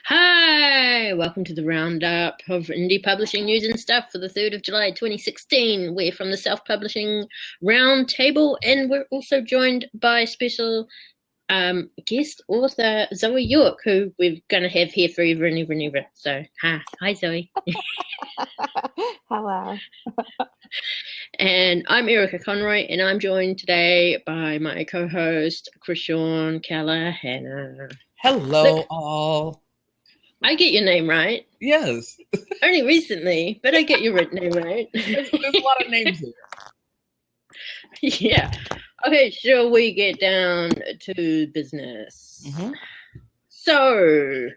Hi, welcome to the Roundup of indie publishing news and stuff for the 3rd of July 2016. We're from the self-publishing Roundtable, and we're also joined by special guest author Zoe York, who we're going to have here forever and ever and ever. So, hi Zoe. Hello. And I'm Erica Conroy, and I'm joined today by my co-host Chrishaun Keller-Hanna. Hello, all. I get your name right. Yes. Only recently, but I get your name right. There's a lot of names here. Yeah. Okay, shall we get down to business? Mm-hmm. So,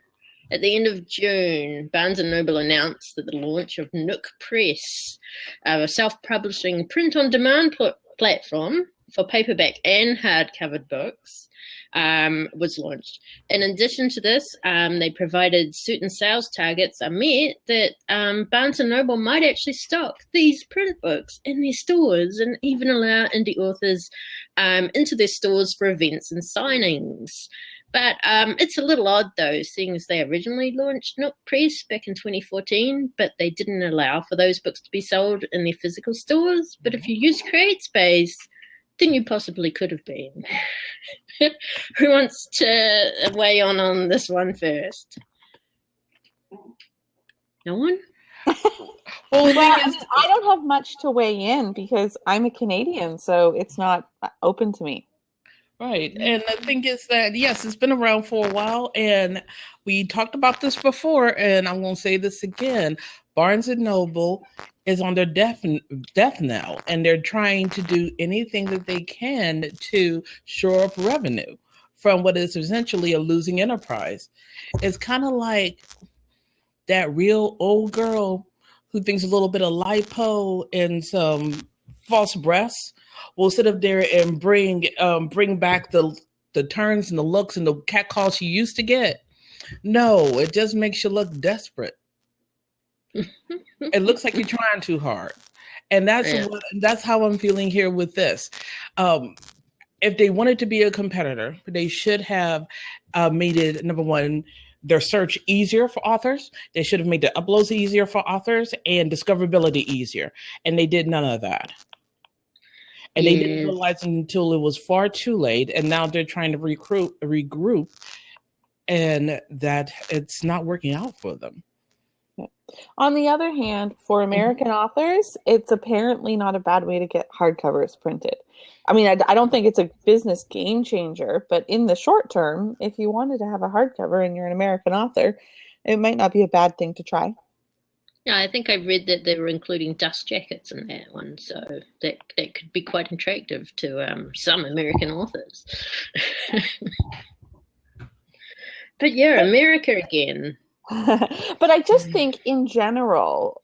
at the end of June, Barnes & Noble announced that the launch of Nook Press, a self-publishing print-on-demand platform for paperback and hardcover books, was launched. In addition to this, they provided certain sales targets are met that Barnes & Noble might actually stock these print books in their stores and even allow indie authors into their stores for events and signings. But it's a little odd, though, seeing as they originally launched Nook Press back in 2014, but they didn't allow for those books to be sold in their physical stores. But if you use CreateSpace, then you possibly could have been. Who wants to weigh on this one first? No one? Well, I don't have much to weigh in because I'm a Canadian, so it's not open to me. Right. And the thing is that, yes, it's been around for a while, and we talked about this before, and I'm going to say this again. Barnes & Noble is on their death now, and they're trying to do anything that they can to shore up revenue from what is essentially a losing enterprise. It's kind of like that real old girl who thinks a little bit of lipo and some false breasts will sit up there and bring back the turns and the looks and the catcalls she used to get. No, it just makes you look desperate. It looks like you're trying too hard. And that's how I'm feeling here with this. If they wanted to be a competitor, they should have made it, number one, their search easier for authors. They should have made the uploads easier for authors and discoverability easier. And they did none of that. And they didn't realize until it was far too late. And now they're trying to regroup, and that it's not working out for them. On the other hand, for American authors, it's apparently not a bad way to get hardcovers printed. I mean, I don't think it's a business game changer, but in the short term, if you wanted to have a hardcover and you're an American author, it might not be a bad thing to try. Yeah, I think I read that they were including dust jackets in that one, so that could be quite attractive to some American authors. But yeah, America again. But I just think in general,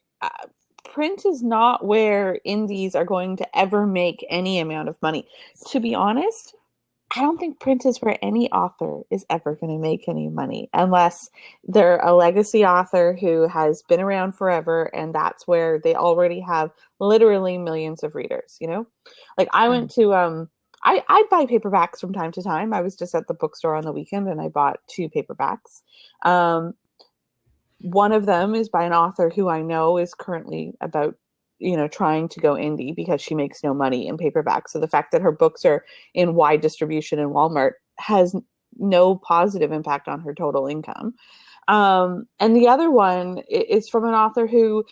print is not where indies are going to ever make any amount of money. To be honest, I don't think print is where any author is ever going to make any money unless they're a legacy author who has been around forever, and that's where they already have literally millions of readers, you know? Like I went to, I buy paperbacks from time to time. I was just at the bookstore on the weekend and I bought 2 paperbacks. One of them is by an author who I know is currently about, trying to go indie because she makes no money in paperback. So the fact that her books are in wide distribution in Walmart has no positive impact on her total income. And the other one is from an author who,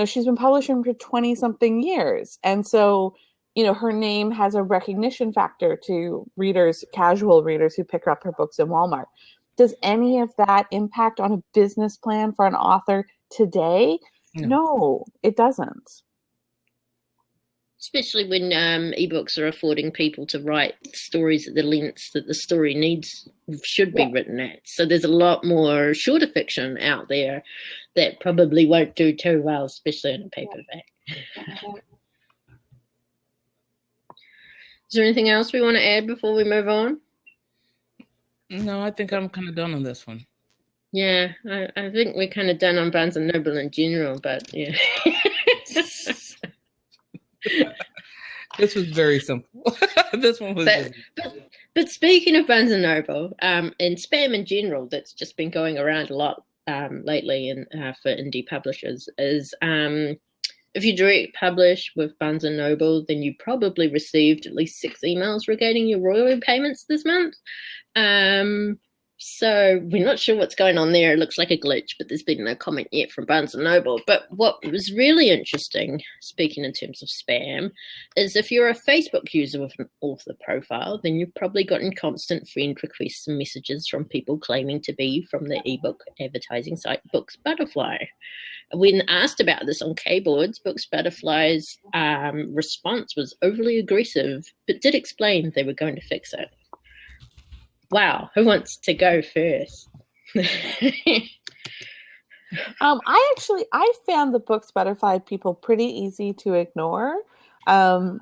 she's been publishing for 20 something years. And so, her name has a recognition factor to readers, casual readers who pick up her books in Walmart. Does any of that impact on a business plan for an author today? No, it doesn't. Especially when ebooks are affording people to write stories at the lengths that the story should be written at. So there's a lot more shorter fiction out there that probably won't do too well, especially in a paperback. Is there anything else we want to add before we move on? No, I think I'm kind of done on this one. Yeah, I think we're kind of done on Barnes & Noble in general, but yeah. This was very simple. This one was. But speaking of Barnes and Noble, and spam in general, that's just been going around a lot lately for indie publishers, is if you direct publish with Barnes and Noble, then you probably received at least 6 emails regarding your royalty payments this month. So we're not sure what's going on there. It looks like a glitch, but there's been no comment yet from Barnes & Noble. But what was really interesting, speaking in terms of spam, is if you're a Facebook user with an author profile, then you've probably gotten constant friend requests and messages from people claiming to be from the ebook advertising site Books Butterfly. When asked about this on Keyboards, Books Butterfly's response was overly aggressive, but did explain they were going to fix it. Wow, who wants to go first? I found the Books Butterfly people pretty easy to ignore. They're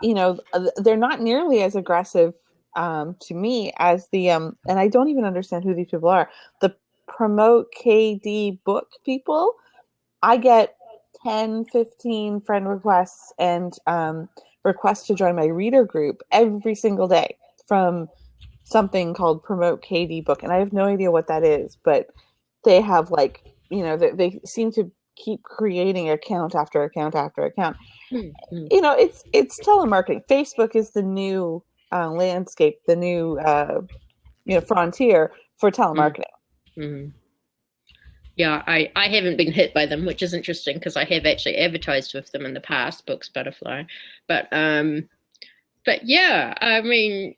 not nearly as aggressive to me as the and I don't even understand who these people are. The Promote KD book people. I get 10, 15 friend requests and requests to join my reader group every single day from something called Promote KD Book, and I have no idea what that is, but they have they seem to keep creating account after account after account. Mm-hmm. It's telemarketing. Facebook is the new landscape, the new frontier for telemarketing. Mm-hmm. Yeah, I haven't been hit by them, which is interesting because I have actually advertised with them in the past, Books Butterfly, but yeah, I mean,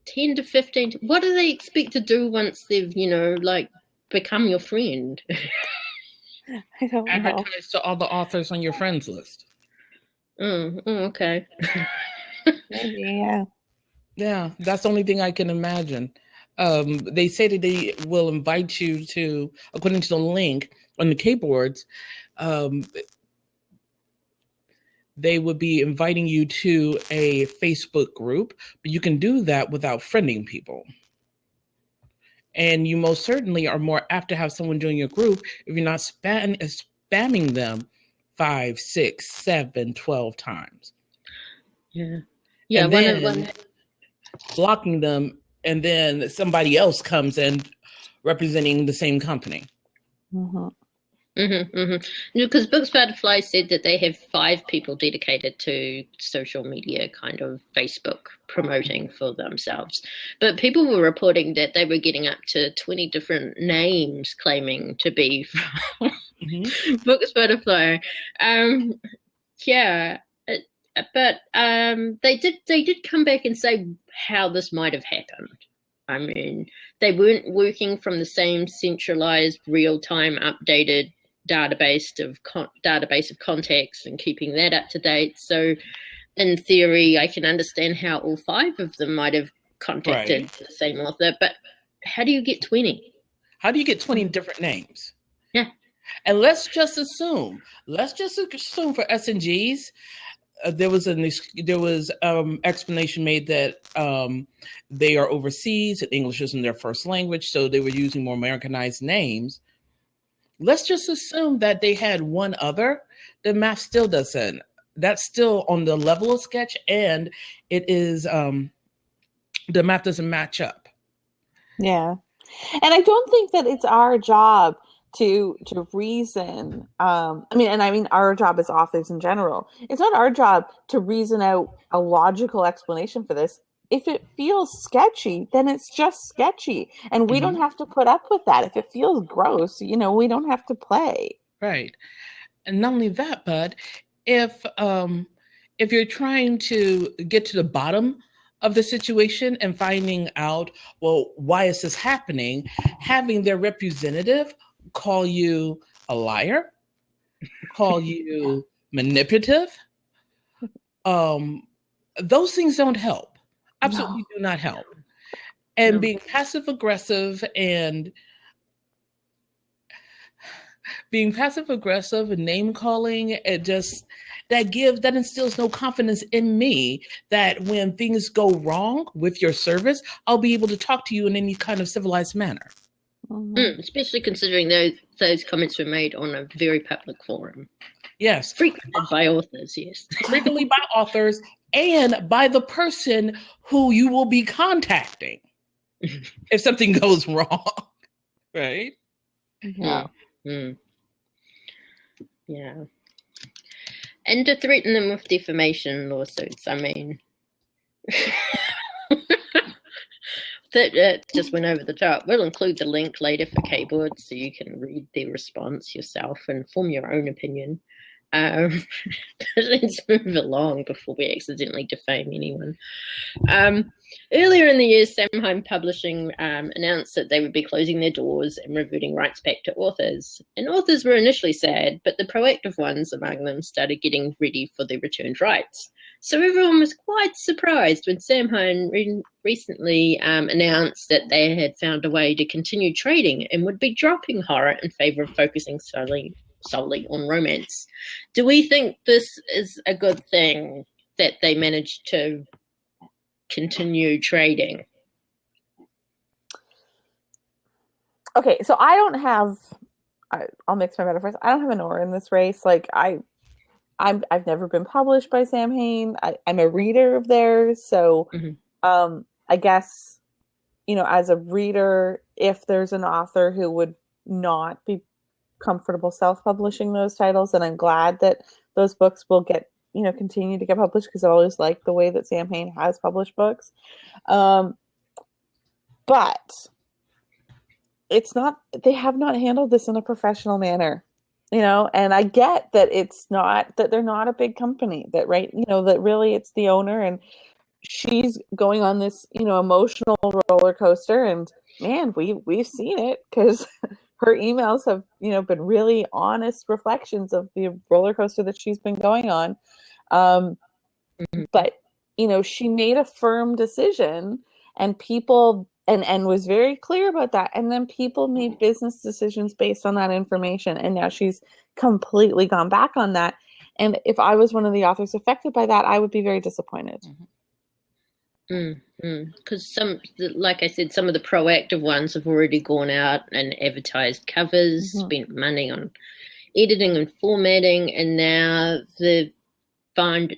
10 to 15. What do they expect to do once they've, become your friend? I don't know. Advertise to all the authors on your friends list. Okay. Maybe, yeah. Yeah, that's the only thing I can imagine. They say that they will invite you to, according to the link on the keyboards, they would be inviting you to a Facebook group, but you can do that without friending people. And you most certainly are more apt to have someone join your group if you're not spamming them 5, 6, 7, 12 times. Yeah. Yeah. And then blocking them, and then somebody else comes in representing the same company. Mm-hmm. Because Books Butterfly said that they have 5 people dedicated to social media, kind of Facebook promoting for themselves. But people were reporting that they were getting up to 20 different names claiming to be from Books Butterfly. Yeah, but they did come back and say how this might have happened. I mean, they weren't working from the same centralized, real-time, updated database of contacts and keeping that up to date. So, in theory, I can understand how all 5 of them might have contacted the same author. But how do you get 20? How do you get 20 different names? Yeah, and let's just assume for S&Gs. There was explanation made that they are overseas and English isn't their first language, so they were using more Americanized names. Let's just assume that they had one other. The math still doesn't. That's still on the level of sketch, and it is the math doesn't match up. Yeah, and I don't think that it's our job to reason. I mean our job as authors in general. It's not our job to reason out a logical explanation for this. If it feels sketchy, then it's just sketchy, and we don't have to put up with that. If it feels gross, we don't have to play. Right, and not only that, but if you're trying to get to the bottom of the situation and finding out, well, why is this happening, having their representative call you a liar, call you manipulative, those things don't help. Absolutely do not help. And being passive aggressive and name calling, that instills no confidence in me that when things go wrong with your service, I'll be able to talk to you in any kind of civilized manner. Especially considering those comments were made on a very public forum. Yes. Frequently by authors, yes. Frequently by authors and by the person who you will be contacting if something goes wrong, right? Yeah. Yeah. And to threaten them with defamation lawsuits, I mean, that just went over the top. We'll include the link later for Keyboard so you can read their response yourself and form your own opinion. Let's move along before we accidentally defame anyone. Earlier in the year, Samhain Publishing announced that they would be closing their doors and reverting rights back to authors. And authors were initially sad, but the proactive ones among them started getting ready for their returned rights. So everyone was quite surprised when Samhain recently announced that they had found a way to continue trading and would be dropping horror in favour of focusing solely on romance. Do we think this is a good thing that they managed to continue trading? Okay, so I'll mix my metaphors. I don't have an oar in this race. Like I've never been published by Samhain. I'm a reader of theirs, so I guess, as a reader, if there's an author who would not be comfortable self-publishing those titles, and I'm glad that those books will get continue to get published, because I always like the way that Samhain has published books, but it's not, they have not handled this in a professional manner, and I get that it's not, that they're not a big company, that that really it's the owner, and she's going on this emotional roller coaster, and man, we've seen it, because her emails have, been really honest reflections of the roller coaster that she's been going on. But, she made a firm decision, and people, and was very clear about that. And then people made business decisions based on that information. And now she's completely gone back on that. And if I was one of the authors affected by that, I would be very disappointed. Because like I said, some of the proactive ones have already gone out and advertised covers, spent money on editing and formatting, and now they find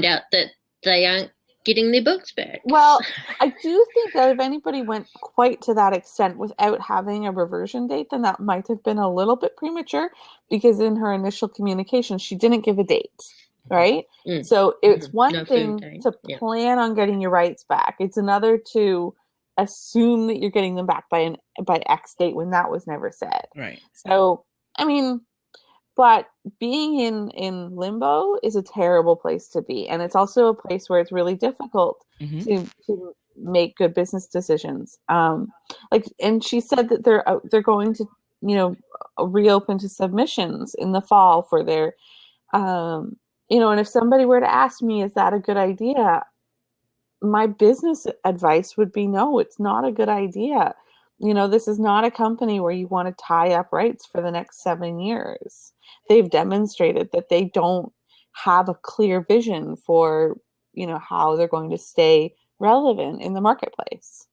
out that they aren't getting their books back. Well, I do think that if anybody went quite to that extent without having a reversion date, then that might have been a little bit premature, because in her initial communication, she didn't give a date. Right? So it's one thing to plan on getting your rights back. It's another to assume that you're getting them back by X date, when that was never said. Right. So, I mean, but being in limbo is a terrible place to be. And it's also a place where it's really difficult to make good business decisions. And she said that they're going to, reopen to submissions in the fall for their, and if somebody were to ask me, is that a good idea? My business advice would be, no, it's not a good idea. This is not a company where you want to tie up rights for the next 7 years. They've demonstrated that they don't have a clear vision for, how they're going to stay relevant in the marketplace.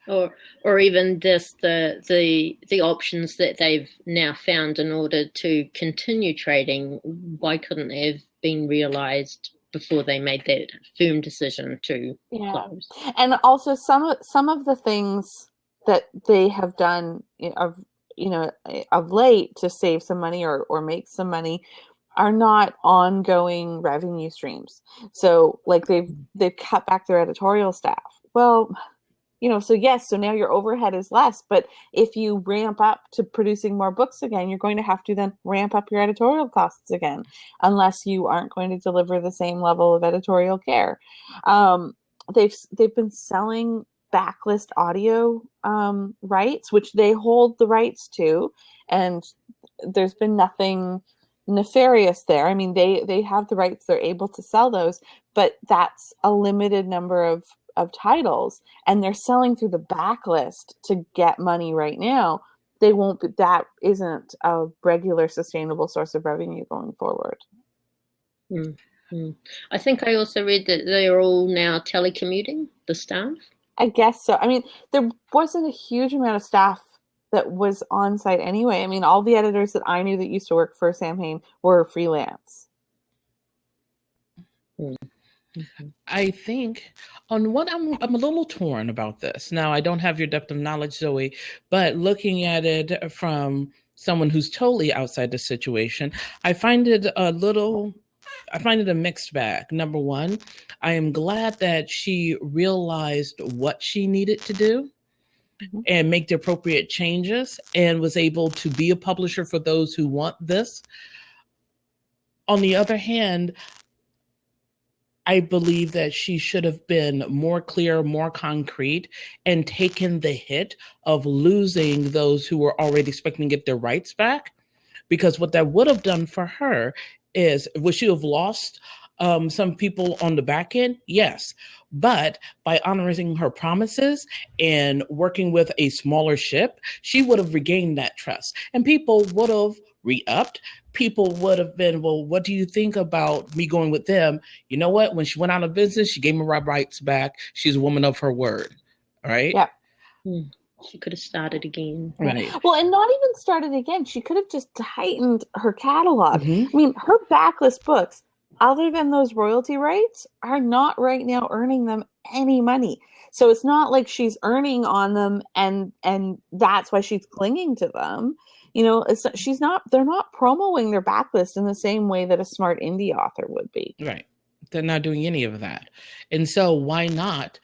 Or even just the options that they've now found in order to continue trading. Why couldn't they have been realized before they made that firm decision to close? And also some of the things that they have done of late to save some money or make some money are not ongoing revenue streams. So like they've cut back their editorial staff. Well, so yes, so now your overhead is less, but if you ramp up to producing more books again, you're going to have to then ramp up your editorial costs again, unless you aren't going to deliver the same level of editorial care. They've been selling backlist audio rights, which they hold the rights to, and there's been nothing nefarious there. I mean, they have the rights, they're able to sell those, but that's a limited number of titles, and they're selling through the backlist to get money right now. That isn't a regular sustainable source of revenue going forward. I think I also read that they are all now telecommuting, the staff. I guess so. I mean, there wasn't a huge amount of staff that was on site anyway. I mean, all the editors that I knew that used to work for Samhain were freelance. Mm-hmm. I think on what I'm a little torn about this. Now, I don't have your depth of knowledge, Zoe, but looking at it from someone who's totally outside the situation, I find it a mixed bag. Number one, I am glad that she realized what she needed to do and make the appropriate changes and was able to be a publisher for those who want this. On the other hand, I believe that she should have been more clear, more concrete, and taken the hit of losing those who were already expecting to get their rights back. Because what that would have done for her is, would she have lost some people on the back end? Yes. But by honoring her promises and working with a smaller ship, she would have regained that trust. And people would have re-upped. People would have been, well, what do you think about me going with them? You know what? When she went out of business, she gave me my rights back. She's a woman of her word. All right? Yeah. She could have started again. Right. Well, and not even started again. She could have just tightened her catalog. Mhm. I mean, her backlist books, other than those royalty rights, are not right now earning them any money. So it's not like she's earning on them and that's why she's clinging to them. You know, they're not promoting their backlist in the same way that a smart indie author would be. Right. They're not doing any of that. And so why not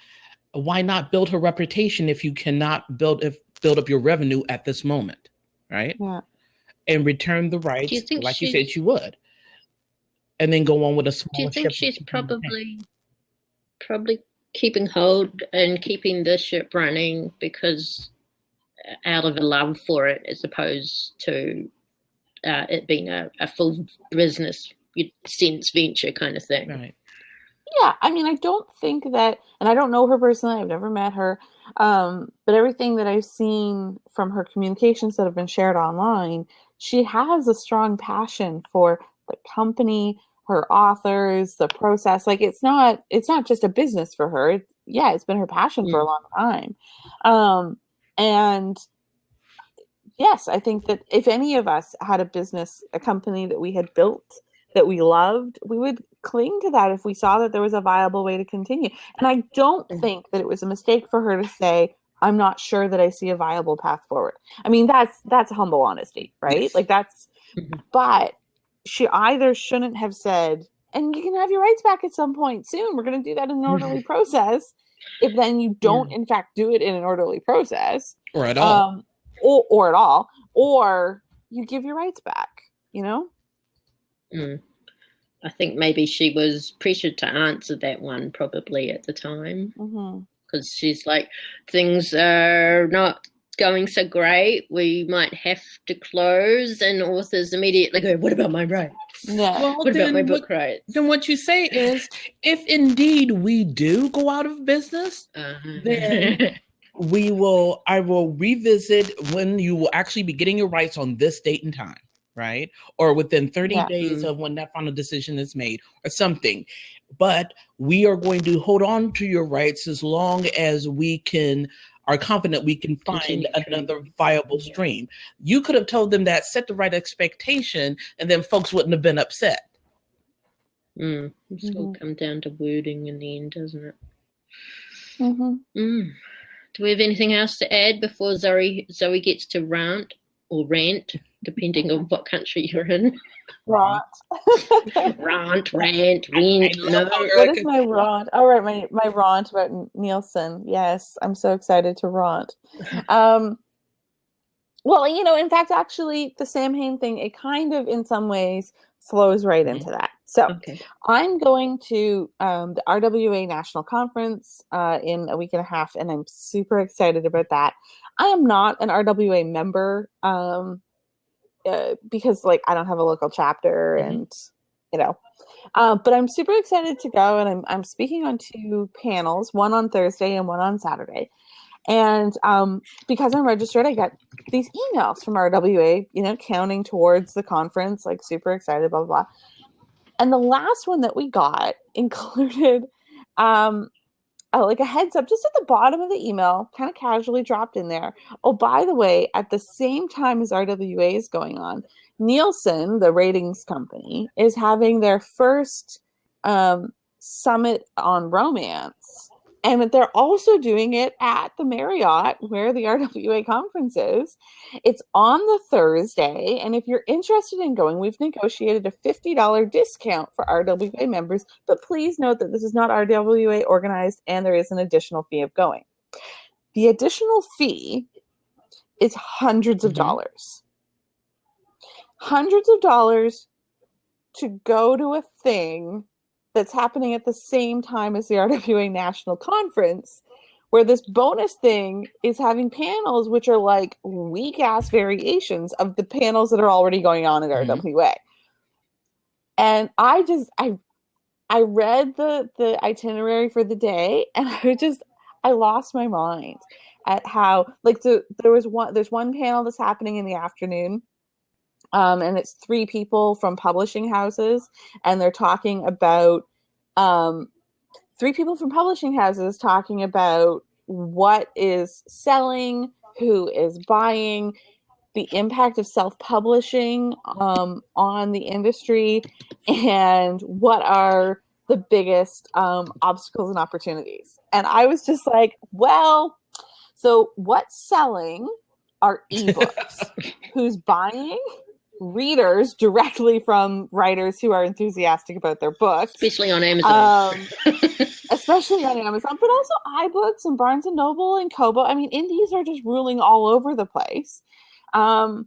build her reputation if you cannot build up your revenue at this moment, right? Yeah. And return the rights like you said you would. And then go on with a small ship. Do you think she's probably keeping hold and keeping the ship running because out of a love for it as opposed to it being a full business sense venture kind of thing? Right. Yeah, I mean, I don't think that, and I don't know her personally, I've never met her, but everything that I've seen from her communications that have been shared online, she has a strong passion for the company, her authors, the process. Like, it's not just a business for her. It's been her passion for a long time. And yes, I think that if any of us had a company that we had built that we loved, we would cling to that if we saw that there was a viable way to continue. And I don't think that it was a mistake for her to say, I'm not sure that I see a viable path forward. I mean, that's humble honesty, right? Yes. Like that's, but she either shouldn't have said, and you can have your rights back at some point soon. We're going to do that in an orderly process. If then you don't, in fact, do it in an orderly process. Or at all. Or at all. Or you give your rights back, you know? I think maybe she was pressured to answer that one probably at the time. Because she's like, things are not going so great. We might have to close. And authors immediately go, what about my rights? Yeah. Well, what about my book rights? Then what you say is, if indeed we do go out of business, then I will revisit when you will actually be getting your rights on this date and time, right? Are within 30 days of when that final decision is made or something. But we are going to hold on to your rights as long as we are confident we can find another viable stream. You could have told them that, set the right expectation, and then folks wouldn't have been upset. It's all come down to wording in the end, doesn't it? Do we have anything else to add before Zoe gets to rant or rant, depending on what country you're in? Rant. Rant, rant, rant. No. What is my rant? Oh, right, my rant about Neilsen. Yes, I'm so excited to rant. Well, in fact, actually, the Samhain thing, it kind of, in some ways, flows right into that. So I'm going to the RWA National Conference in a week and a half, and I'm super excited about that. I am not an RWA member because, I don't have a local chapter, and but I'm super excited to go, and I'm speaking on 2 panels, one on Thursday and one on Saturday. And because I'm registered, I got these emails from RWA, counting towards the conference, super excited, blah, blah, blah. And the last one that we got included a heads up just at the bottom of the email, kind of casually dropped in there. Oh, by the way, at the same time as RWA is going on, Neilsen, the ratings company, is having their first summit on romance. And they're also doing it at the Marriott where the RWA conference is. It's on the Thursday. And if you're interested in going, we've negotiated a $50 discount for RWA members. But please note that this is not RWA organized and there is an additional fee of going. The additional fee is hundreds of dollars. Hundreds of dollars to go to a thing that's happening at the same time as the RWA National Conference, where this bonus thing is having panels which are like weak-ass variations of the panels that are already going on at RWA. And I read the itinerary for the day, and I lost my mind at how, like, there's one panel that's happening in the afternoon, and it's 3 people from publishing houses, and they're talking about 3 people from publishing houses talking about what is selling, who is buying, the impact of self-publishing on the industry, and what are the biggest obstacles and opportunities. And I was just like, well, so what's selling are ebooks. Who's buying? Readers directly from writers who are enthusiastic about their books. Especially on Amazon. Especially on Amazon, but also iBooks and Barnes & Noble and Kobo. I mean, indies are just ruling all over the place. The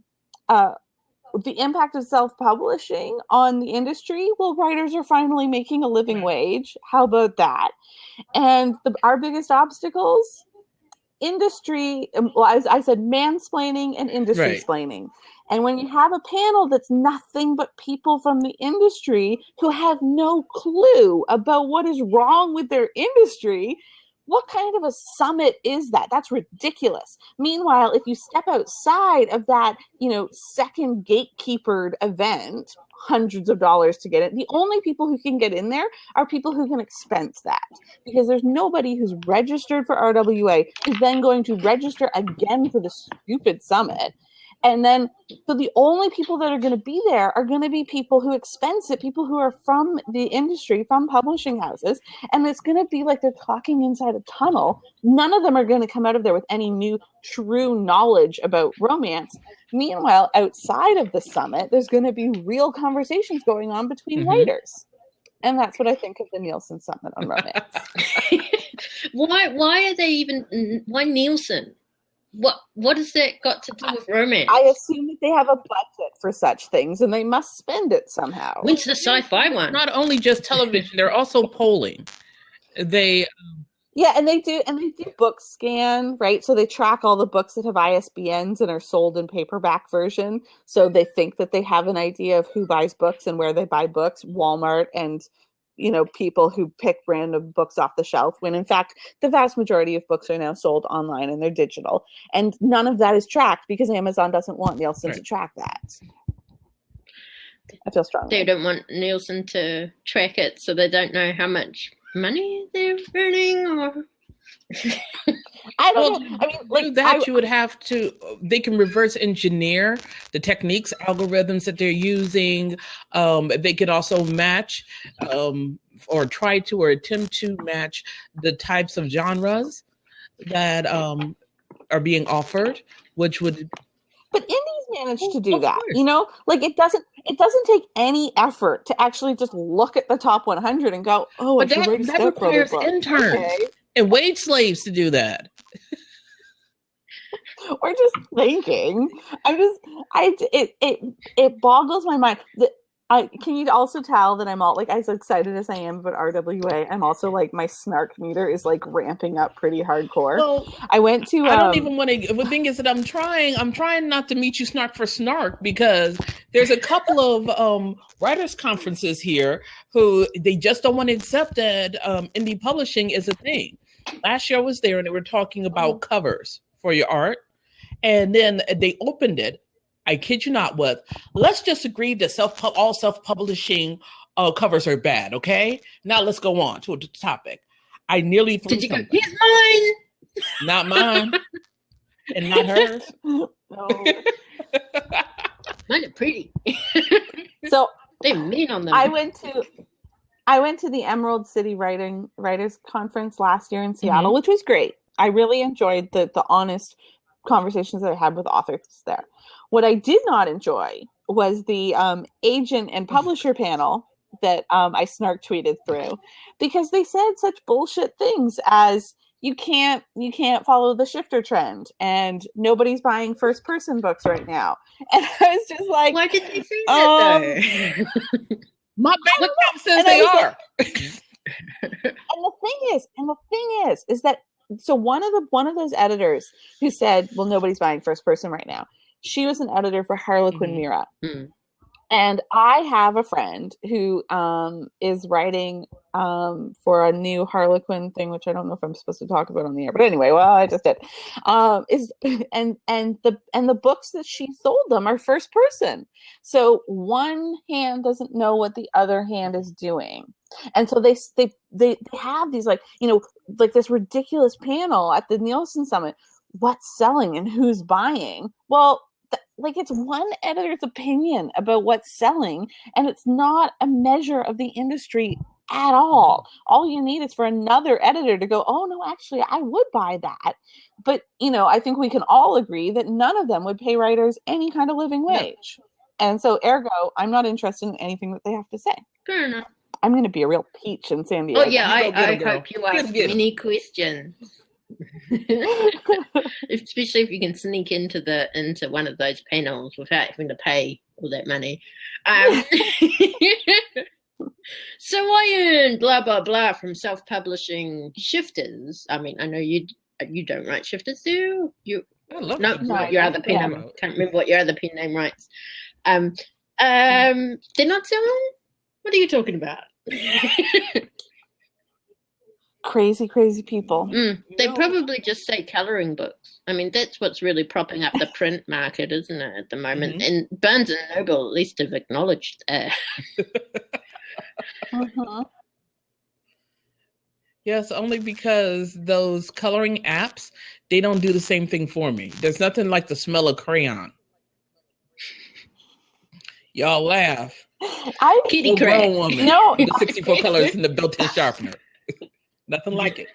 impact of self-publishing on the industry, well, writers are finally making a living wage. How about that? And our biggest obstacles? Industry, well, as I said, mansplaining and industry splaining. And when you have a panel that's nothing but people from the industry who have no clue about what is wrong with their industry, what kind of a summit is that? That's ridiculous. Meanwhile, if you step outside of that, second gatekeepered event, hundreds of dollars to get it, the only people who can get in there are people who can expense that. Because there's nobody who's registered for RWA who's then going to register again for the stupid summit. And then, so the only people that are going to be there are going to be people who expense it, people who are from the industry, from publishing houses. And it's going to be like they're talking inside a tunnel. None of them are going to come out of there with any new true knowledge about romance. Meanwhile, outside of the summit, there's going to be real conversations going on between writers. And that's what I think of the Neilsen Summit on romance. Why Neilsen? What has that got to do with romance? I assume that they have a budget for such things and they must spend it somehow. When's the sci-fi one? Not only just television, they're also polling. And they do book scan, right? So they track all the books that have ISBNs and are sold in paperback version. So they think that they have an idea of who buys books and where they buy books, Walmart and people who pick random books off the shelf, when in fact, the vast majority of books are now sold online and they're digital. And none of that is tracked because Amazon doesn't want Nielsen to track that. I feel strongly. They don't want Nielsen to track it, so they don't know how much money they're earning, or... I don't know. I mean, like you would have to. They can reverse engineer the techniques, algorithms that they're using. They could also match, or try to, or attempt to match the types of genres that are being offered, which would. But indies manage to do that, like it doesn't take any effort to actually just look at the top 100 and go, oh, but that requires interns. Okay. And wage slaves to do that. Or just thinking. It boggles my mind. Can you also tell that I'm all like, as excited as I am about RWA, I'm also like, my snark meter is like ramping up pretty hardcore. Well, I went to. I don't even want to. The thing is that I'm trying not to meet you snark for snark, because there's a couple of writers conferences here who they just don't want to accept that indie publishing is a thing. Last year I was there and they were talking about covers for your art. And then they opened it. I kid you not with, let's just agree that all self-publishing covers are bad, okay? Now let's go on to the topic. I nearly threw something. Here's mine! Not mine. And not hers. No. Mine are pretty. So they're mean on them. I went to I went to the Emerald City Writers Conference last year in Seattle, which was great. I really enjoyed the honest conversations that I had with authors there. What I did not enjoy was the agent and publisher panel that I snark tweeted through, because they said such bullshit things as you can't follow the shifter trend and nobody's buying first person books right now. And I was just like, why did they say that though? My bank account says they are. And the thing is that, so one of those editors who said, well, nobody's buying first person right now, she was an editor for Harlequin Mira. And I have a friend who is writing for a new Harlequin thing, which I don't know if I'm supposed to talk about on the air, but anyway, well, I just did. And the books that she sold them are first person, so one hand doesn't know what the other hand is doing, and so they have these like this ridiculous panel at the Neilsen Summit. What's selling and who's buying? Well, it's one editor's opinion about what's selling, and it's not a measure of the industry at all. All you need is for another editor to go, oh no, actually I would buy that. But I think we can all agree that none of them would pay writers any kind of living wage. And so ergo, I'm not interested in anything that they have to say. Fair enough. I'm going to be a real peach in San Diego. Oh yeah, I hope you ask many questions. Especially if you can sneak into one of those panels without having to pay all that money. So I earned blah blah blah from self-publishing shifters. I mean, I know you don't write shifters, do you? Your other pen name. Can't remember what your other pen name writes. They're not selling. What are you talking about? Crazy people. They probably just say coloring books. I mean, that's what's really propping up the print market, isn't it, at the moment? And Barnes and Noble at least have acknowledged that. Yes, only because those coloring apps, they don't do the same thing for me. There's nothing like the smell of crayon. Y'all laugh. Kitty crayon woman. No, the 64 colors and the built-in sharpener. Nothing like it.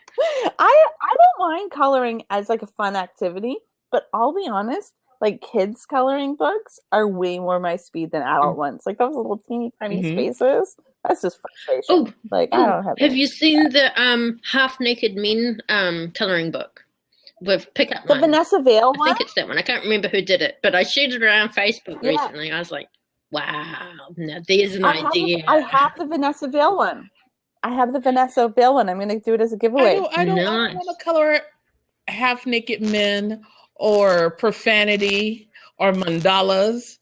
I don't mind coloring as like a fun activity, but I'll be honest, like kids coloring books are way more my speed than adult ones. Like those little teeny tiny spaces. That's just frustration. I don't have. Have you seen the Half Naked Men coloring book with pickup the Vanessa Vale one? I think it's that one. I can't remember who did it, but I shared it around Facebook recently. I was like, wow, now there's an idea. I have the Vanessa Vale one. I'm going to do it as a giveaway. I don't want to color Half Naked Men or profanity or mandalas.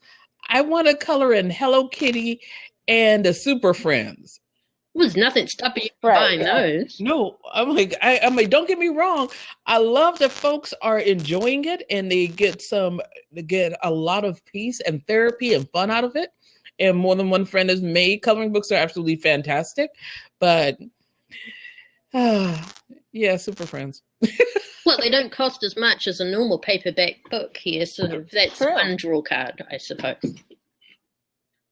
I want to color in Hello Kitty and the Super Friends. There's nothing stopping you from buying those. No, I'm like, don't get me wrong. I love that folks are enjoying it and they get a lot of peace and therapy and fun out of it. And more than one friend has made coloring books are absolutely fantastic. But Super Friends. Well, they don't cost as much as a normal paperback book here, so that's one draw card, I suppose.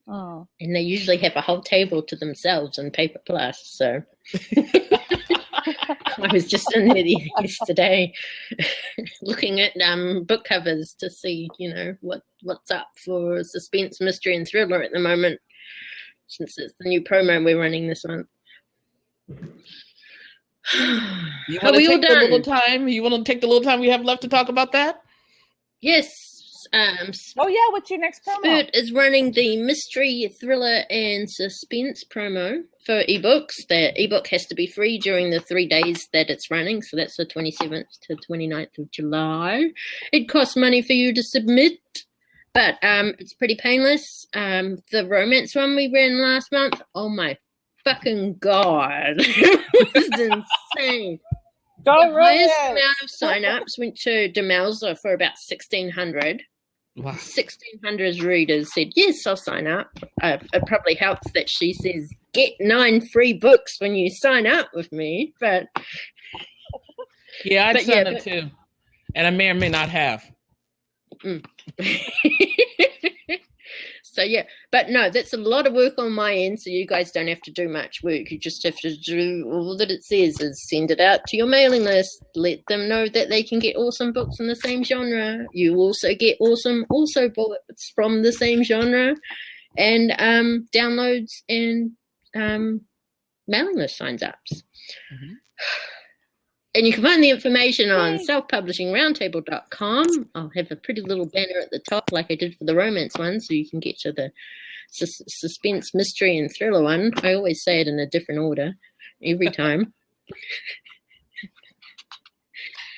Oh. And they usually have a whole table to themselves in Paper Plus, so I was just in there yesterday looking at book covers to see, what's up for suspense, mystery, and thriller at the moment, since it's the new promo we're running this month. You want to take the little time? You want to take the little time we have left to talk about that? Yes. What's your next promo? SPRT is running the mystery, thriller, and suspense promo for ebooks. The ebook has to be free during the 3 days that it's running, so that's the 27th to 29th of July. It costs money for you to submit, but it's pretty painless. The romance one we ran last month, oh my fucking god, it was insane. The highest amount of sign-ups went to Demelza for about 1,600. Wow. 1,600 readers said, yes, I'll sign up. It probably helps that she says, get 9 free books when you sign up with me. But I'd sign up too. And I may or may not have. So yeah, but no, that's a lot of work on my end, so you guys don't have to do much work. You just have to do all that it says is send it out to your mailing list, let them know that they can get awesome books in the same genre. You also get awesome also books from the same genre, and downloads and mailing list signs ups. Mm-hmm. And you can find the information on selfpublishingroundtable.com. I'll have a pretty little banner at the top like I did for the romance one, so you can get to the suspense, mystery, and thriller one. I always say it in a different order every time.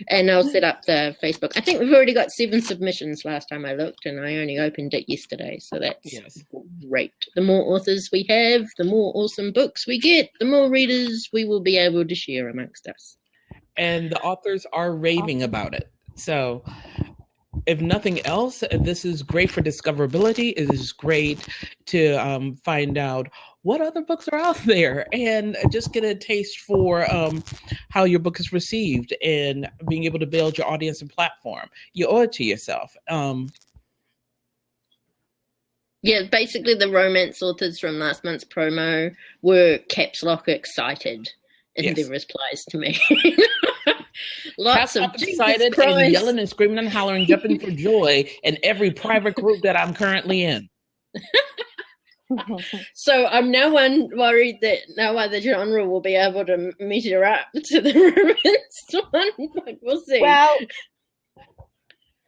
And I'll set up the Facebook. I think we've already got 7 submissions last time I looked, and I only opened it yesterday, so that's great. The more authors we have, the more awesome books we get, the more readers we will be able to share amongst us. And the authors are raving about it. So if nothing else, this is great for discoverability. It is great to find out what other books are out there and just get a taste for how your book is received and being able to build your audience and platform. You owe it to yourself. Yeah, basically the romance authors from last month's promo were caps lock excited in their replies to me. Lots of excited and yelling and screaming and hollering, jumping for joy in every private group that I'm currently in. So I'm now worried that no other genre will be able to measure up to the romance one, but we'll see. Well,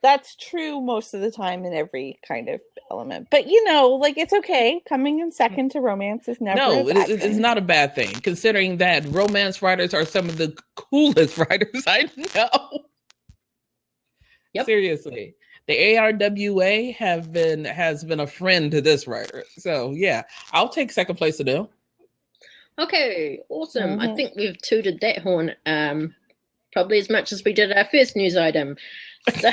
that's true most of the time in every kind of element. But, it's okay. Coming in second to romance is never a bad thing. It's not a bad thing, considering that romance writers are some of the coolest writers I know. Yep. Seriously. The ARWA has been a friend to this writer. So, yeah, I'll take second place to do. Okay, awesome. Mm-hmm. I think we've tooted that horn probably as much as we did our first news item. So,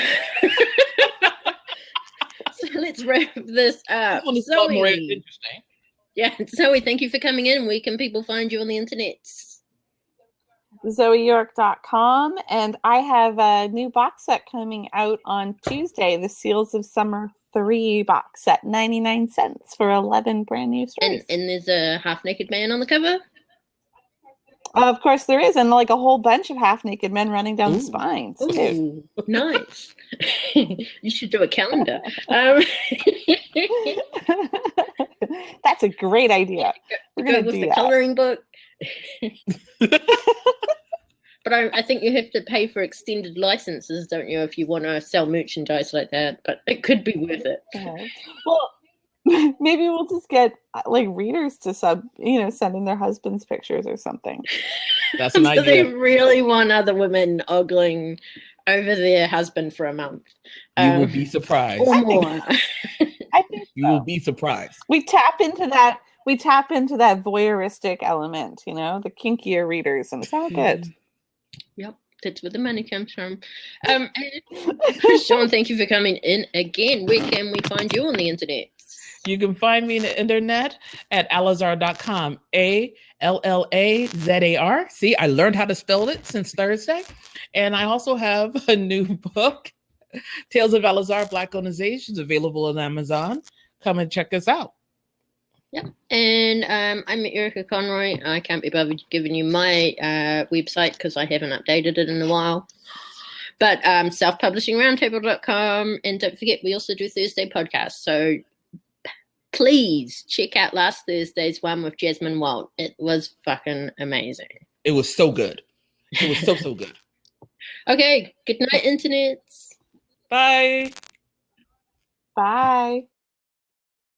so let's wrap this up. Zoe, more interesting. Yeah, Zoe, thank you for coming in. Where can people find you on the internet? ZoeYork.com, and I have a new box set coming out on Tuesday, the Seals of Summer 3 box set, 99 cents for 11 brand new stories. And there's a half-naked man on the cover? Of course there is, and like a whole bunch of half-naked men running down the spines. Ooh, nice. You should do a calendar. That's a great idea. We're going to do the coloring book. But I think you have to pay for extended licenses, don't you, if you want to sell merchandise like that? But it could be worth it. Well, maybe we'll just get readers to send in their husbands' pictures or something. That's an idea. They really want other women ogling over their husband for a month. You would be surprised. Or more. I think you will be surprised. We tap into that voyeuristic element, the kinkier readers, and it's all good. Yep, that's where the money comes from. Chrishaun, thank you for coming in again. Where can we find you on the internet? You can find me on the internet at alazar.com. ALLAZAR. See, I learned how to spell it since Thursday. And I also have a new book, Tales of Alazar, Black Organizations, available on Amazon. Come and check us out. Yep. And I'm Erica Conroy. I can't be bothered giving you my website because I haven't updated it in a while. But selfpublishingroundtable.com. And don't forget, we also do Thursday podcasts. So please check out last Thursday's one with Jasmine Walt. It was fucking amazing. It was so good. It was so good. Okay. Good night, internets. Bye. Bye.